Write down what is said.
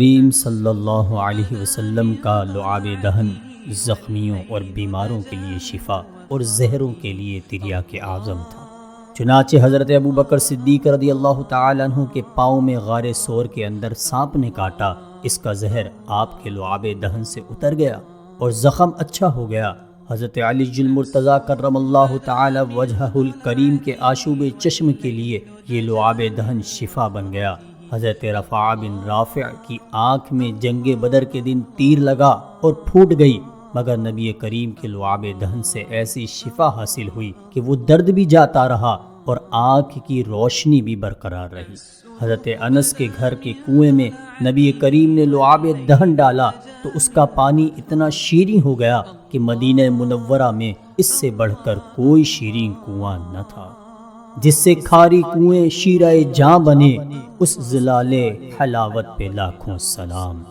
کریم صلی اللہ علیہ وسلم کا لعاب دہن زخمیوں اور بیماروں کے لیے شفا اور زہروں کے لیے تریاک اعظم تھا۔ چنانچہ حضرت ابو بکر صدیق رضی اللہ تعالیٰ عنہ کے پاؤں میں غار ثور کے اندر سانپ نے کاٹا، اس کا زہر آپ کے لعاب دہن سے اتر گیا اور زخم اچھا ہو گیا۔ حضرت علی المرتضیٰ کرم اللہ تعالی وجہہ الکریم کے آشوب چشم کے لیے یہ لعاب دہن شفا بن گیا۔ حضرت رفاعہ بن رافع کی آنکھ میں جنگ بدر کے دن تیر لگا اور پھوٹ گئی، مگر نبی کریم کے لعاب دہن سے ایسی شفا حاصل ہوئی کہ وہ درد بھی جاتا رہا اور آنکھ کی روشنی بھی برقرار رہی۔ حضرت انس کے گھر کے کنویں میں نبی کریم نے لعاب دہن ڈالا تو اس کا پانی اتنا شیریں ہو گیا کہ مدینہ منورہ میں اس سے بڑھ کر کوئی شیریں کنواں نہ تھا، جس سے کھاری کنویں شیرہ جاں بنے۔ اس زلال حلاوت پہ لاکھوں سلام۔